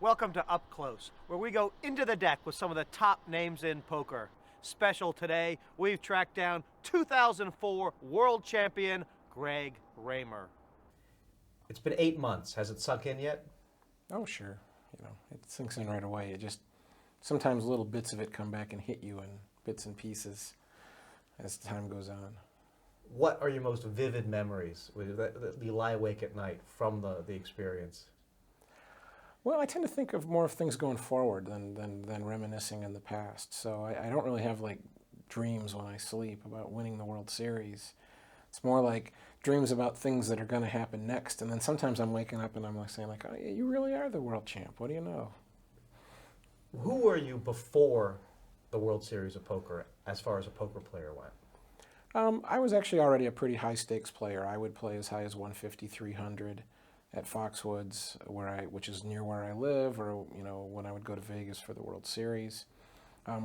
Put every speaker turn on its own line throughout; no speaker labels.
Welcome to Up Close, where we go into the deck with some of the top names in poker. Special today, we've tracked down 2004 world champion Greg Raymer.
It's been 8 months. Has it sunk in yet?
Oh, sure. It sinks in right away. Sometimes little bits of it come back and hit you in bits and pieces as time goes on.
What are your most vivid memories that you lie awake at night from the experience?
Well, I tend to think of more of things going forward than reminiscing in the past. So I don't really have like dreams when I sleep about winning the World Series. It's more like dreams about things that are going to happen next. And then sometimes I'm waking up and I'm like saying like, oh, yeah, you really are the world champ. What do you know?
Who were you before the World Series of Poker as far as a poker player went?
I was actually already a pretty high stakes player. I would play as high as 150, 300 at Foxwoods, which is near where I live, or when I would go to Vegas for the World Series.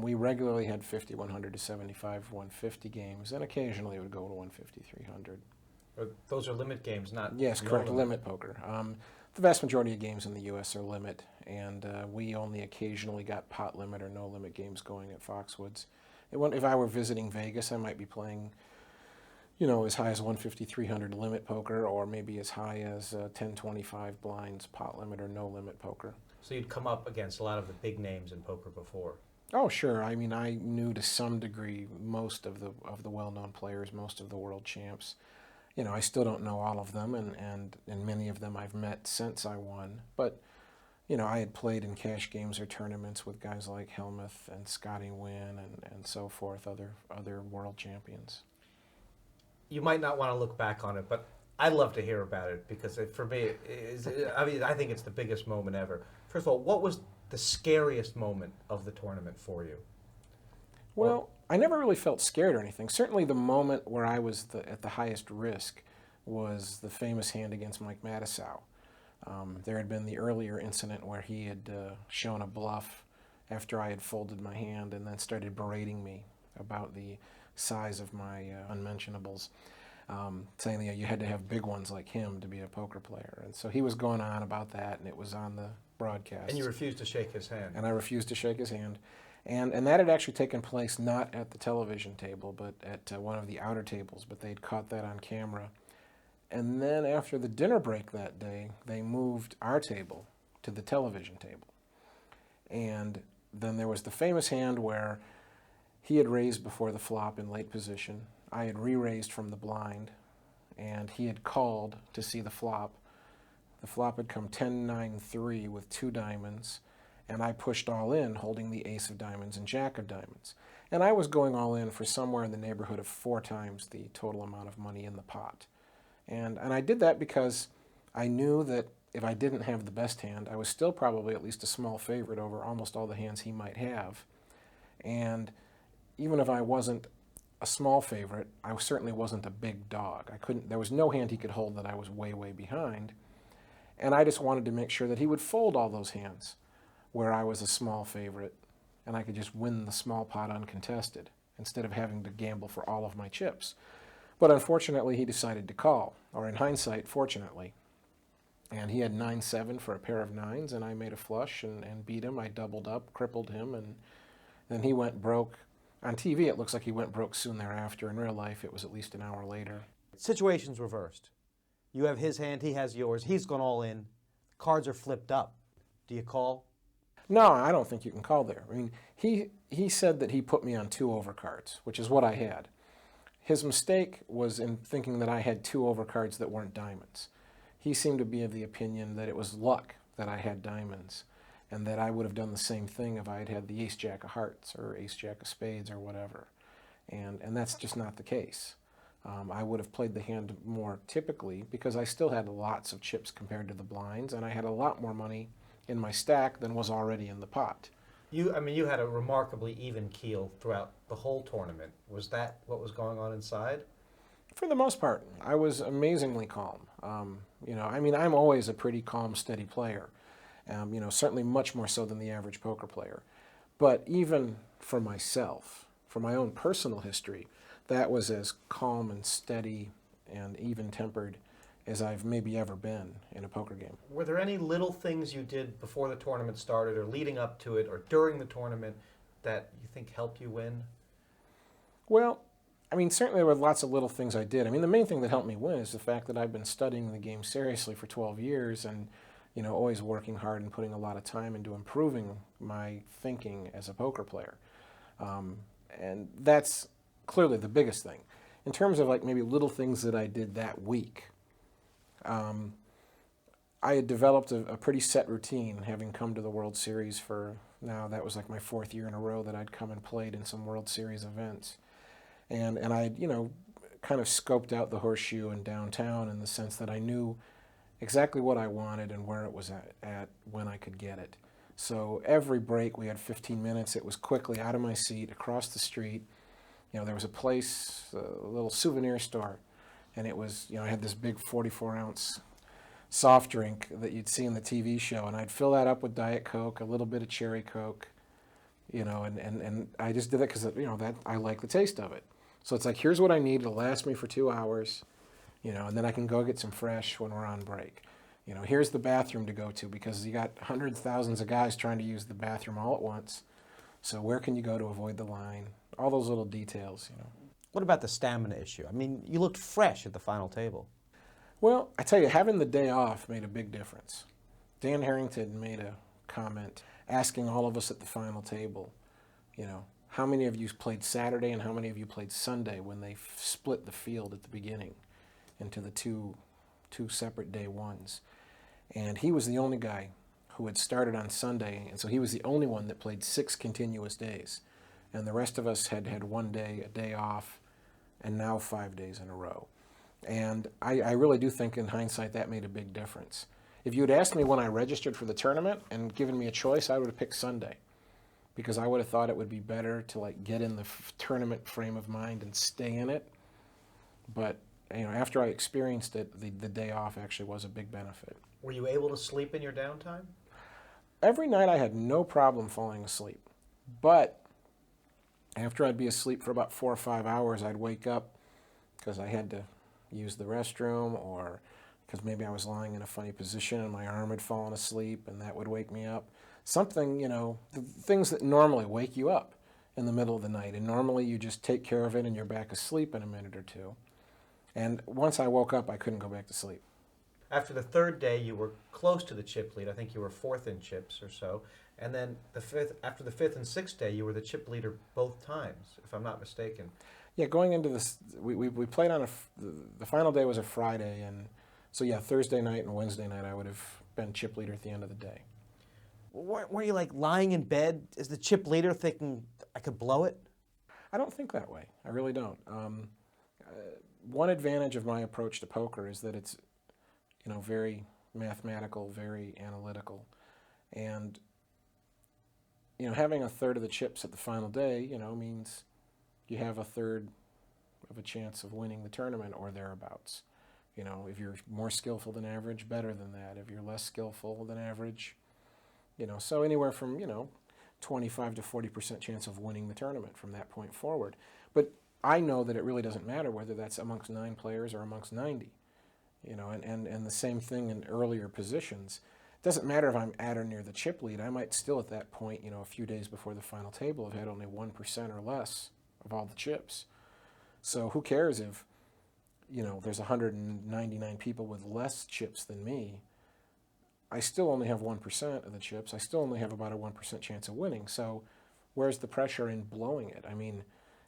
We regularly had 50, 100 to 75, 150 games, and occasionally it would go to 150, 300.
Those are limit games, not
Yes, correct, limit poker. The vast majority of games in the U.S. are limit, and we only occasionally got pot limit or no limit games going at Foxwoods. If I were visiting Vegas, I might be playing, as high as 150, 300 limit poker, or maybe as high as 10, 25 blinds pot limit or no limit poker.
So you'd come up against a lot of the big names in poker before.
Oh, sure. I mean, I knew to some degree most of the well-known players, most of the world champs. I still don't know all of them, and many of them I've met since I won. But, I had played in cash games or tournaments with guys like Helmuth and Scotty Wynn and so forth, other world champions.
You might not want to look back on it, but I'd love to hear about it because for me, I think it's the biggest moment ever. First of all, what was the scariest moment of the tournament for you?
Well, I never really felt scared or anything. Certainly the moment where I was at the highest risk was the famous hand against Mike Matusow. There had been the earlier incident where he had shown a bluff after I had folded my hand and then started berating me about the size of my unmentionables, saying that you had to have big ones like him to be a poker player. And so he was going on about that, and it was on the broadcast.
And you refused to shake his hand.
And I refused to shake his hand. And that had actually taken place not at the television table, but at one of the outer tables, but they'd caught that on camera. And then after the dinner break that day, they moved our table to the television table. And then there was the famous hand where he had raised before the flop in late position. I had re-raised from the blind, and he had called to see the flop. The flop had come 10-9-3 with 2 diamonds, and I pushed all in, holding the ace of diamonds and jack of diamonds. And I was going all in for somewhere in the neighborhood of 4 times the total amount of money in the pot. And I did that because I knew that if I didn't have the best hand, I was still probably at least a small favorite over almost all the hands he might have. And even if I wasn't a small favorite, I certainly wasn't a big dog. There was no hand he could hold that I was way, way behind. And I just wanted to make sure that he would fold all those hands where I was a small favorite and I could just win the small pot uncontested instead of having to gamble for all of my chips. But unfortunately, he decided to call, or in hindsight, fortunately. And he had 9-7 for a pair of nines, and I made a flush and beat him. I doubled up, crippled him, and then he went broke. On TV, it looks like he went broke soon thereafter. In real life, it was at least an hour later.
Situation's reversed. You have his hand, he has yours. He's gone all in. Cards are flipped up. Do you call?
No, I don't think you can call there. I mean, he said that he put me on 2 overcards, which is what I had. His mistake was in thinking that I had 2 overcards that weren't diamonds. He seemed to be of the opinion that it was luck that I had diamonds, and that I would have done the same thing if I had had the ace-jack of hearts or ace-jack of spades or whatever. And that's just not the case. I would have played the hand more typically because I still had lots of chips compared to the blinds, and I had a lot more money in my stack than was already in the pot.
You had a remarkably even keel throughout the whole tournament. Was that what was going on inside?
For the most part, I was amazingly calm. I'm always a pretty calm, steady player. Certainly much more so than the average poker player. But even for myself, for my own personal history, that was as calm and steady and even-tempered as I've maybe ever been in a poker game.
Were there any little things you did before the tournament started or leading up to it or during the tournament that you think helped you win?
Well, I mean, certainly there were lots of little things I did. I mean, the main thing that helped me win is the fact that I've been studying the game seriously for 12 years and, always working hard and putting a lot of time into improving my thinking as a poker player. And that's clearly the biggest thing. In terms of like maybe little things that I did that week, I had developed a pretty set routine, having come to the World Series for now, that was like my 4th year in a row that I'd come and played in some World Series events. And I, kind of scoped out the horseshoe in downtown in the sense that I knew exactly what I wanted and where it was at when I could get it. So every break, we had 15 minutes. It was quickly out of my seat, across the street. There was a place, a little souvenir store, and it was, I had this big 44-ounce soft drink that you'd see in the TV show, and I'd fill that up with Diet Coke, a little bit of Cherry Coke, and I just did it because, that I like the taste of it. So it's like, here's what I need to last me for 2 hours, and then I can go get some fresh when we're on break. Here's the bathroom to go to because you got hundreds of thousands of guys trying to use the bathroom all at once. So where can you go to avoid the line? All those little details,
What about the stamina issue? I mean, you looked fresh at the final table.
Well, I tell you, having the day off made a big difference. Dan Harrington made a comment asking all of us at the final table, how many of you played Saturday and how many of you played Sunday when they split the field at the beginning into the two separate day ones. And he was the only guy who had started on Sunday, and so he was the only one that played 6 continuous days. And the rest of us had had one day, a day off, and now 5 days in a row. And I really do think in hindsight that made a big difference. If you had asked me when I registered for the tournament and given me a choice, I would have picked Sunday, because I would have thought it would be better to like get in the tournament frame of mind and stay in it. But after I experienced it, the day off actually was a big benefit.
Were you able to sleep in your downtime?
Every night I had no problem falling asleep. But after I'd be asleep for about 4 or 5 hours, I'd wake up because I had to use the restroom, or because maybe I was lying in a funny position and my arm had fallen asleep, and that would wake me up. Something, the things that normally wake you up in the middle of the night, and normally you just take care of it and you're back asleep in a minute or two. And once I woke up, I couldn't go back to sleep.
After the 3rd day, you were close to the chip lead. I think you were 4th in chips or so. And then after the 5th and 6th day, you were the chip leader both times, if I'm not mistaken.
Yeah, going into this, we played on the final day was a Friday, and so yeah, Thursday night and Wednesday night I would have been chip leader at the end of the day.
Were you like lying in bed as the chip leader thinking, I could blow it?
I don't think that way. I really don't. One advantage of my approach to poker is that it's, very mathematical, very analytical. And, having a third of the chips at the final day, means you have a third of a chance of winning the tournament or thereabouts. If you're more skillful than average, better than that. If you're less skillful than average, so anywhere from, 25 to 40% chance of winning the tournament from that point forward. But I know that it really doesn't matter whether that's amongst 9 players or amongst 90, and the same thing in earlier positions. It doesn't matter if I'm at or near the chip lead. I might still at that point, a few days before the final table, have had only 1% or less of all the chips. So who cares if, there's 199 people with less chips than me. I still only have 1% of the chips. I still only have about a 1% chance of winning. So where's the pressure in blowing it? I mean,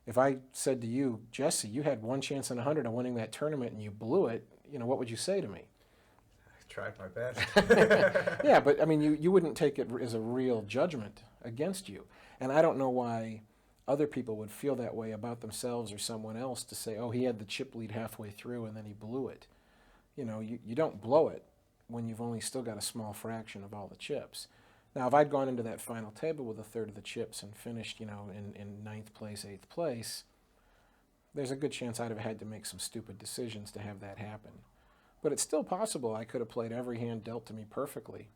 if I said to you, Jesse, you had 1 chance in 100 of winning that tournament and you blew it, what would you say to me?
I tried my best.
Yeah, but I mean, you wouldn't take it as a real judgment against you. And I don't know why other people would feel that way about themselves or someone else, to say, oh, he had the chip lead halfway through and then he blew it. You don't blow it when you've only still got a small fraction of all the chips. Now, if I'd gone into that final table with a third of the chips and finished, in 9th place, 8th place, there's a good chance I'd have had to make some stupid decisions to have that happen. But it's still possible I could have played every hand dealt to me perfectly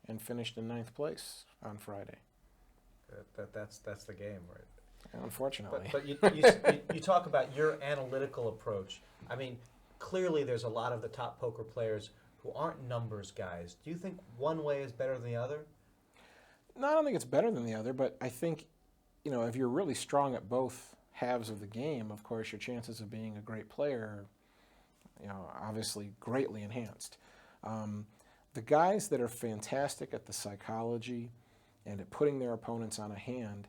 and finished in 9th place on Friday.
That's the game, right?
Unfortunately.
But you talk about your analytical approach. I mean, clearly there's a lot of the top poker players who aren't numbers guys. Do you think one way is better than the other?
No, I don't think it's better than the other, but I think, if you're really strong at both halves of the game, of course, your chances of being a great player are, obviously greatly enhanced. The guys that are fantastic at the psychology and at putting their opponents on a hand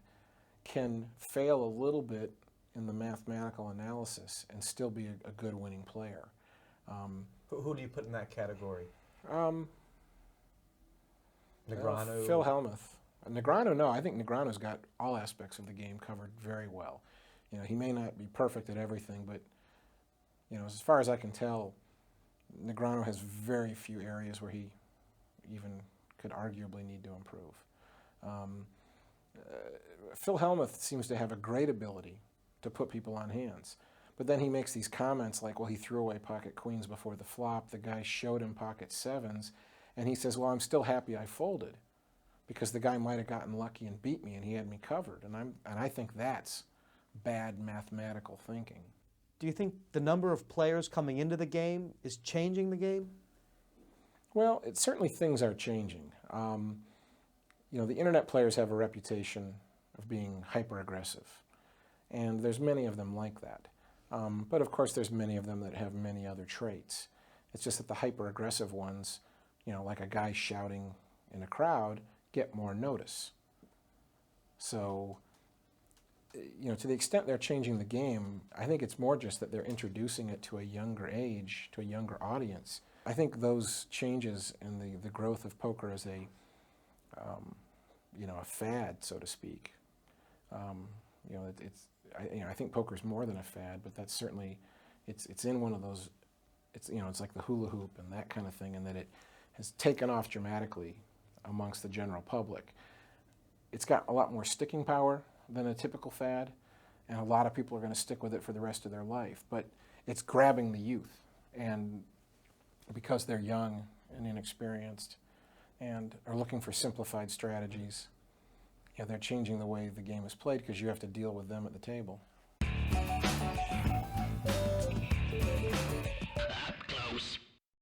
can fail a little bit in the mathematical analysis and still be a good winning player.
Who do you put in that category?
Negreanu. Phil Hellmuth. Negreanu, no, I think Negreanu's got all aspects of the game covered very well. He may not be perfect at everything, but as far as I can tell, Negreanu has very few areas where he even could arguably need to improve. Phil Hellmuth seems to have a great ability to put people on hands. But then he makes these comments like, well, he threw away pocket queens before the flop. The guy showed him pocket sevens. And he says, well, I'm still happy I folded because the guy might have gotten lucky and beat me and he had me covered. And I think that's bad mathematical thinking.
Do you think the number of players coming into the game is changing the game?
Well, certainly things are changing. The internet players have a reputation of being hyper-aggressive. And there's many of them like that. But of course, there's many of them that have many other traits. It's just that the hyper-aggressive ones, like a guy shouting in a crowd, get more notice. So, to the extent they're changing the game, I think it's more just that they're introducing it to a younger age, to a younger audience. I think those changes in the growth of poker as a fad, so to speak. I think poker's more than a fad, but that's certainly, it's in one of those, it's like the hula hoop and that kind of thing, and that it has taken off dramatically amongst the general public. It's got a lot more sticking power than a typical fad, and a lot of people are going to stick with it for the rest of their life. But it's grabbing the youth, and because they're young and inexperienced and are looking for simplified strategies, they're changing the way the game is played because you have to deal with them at the table.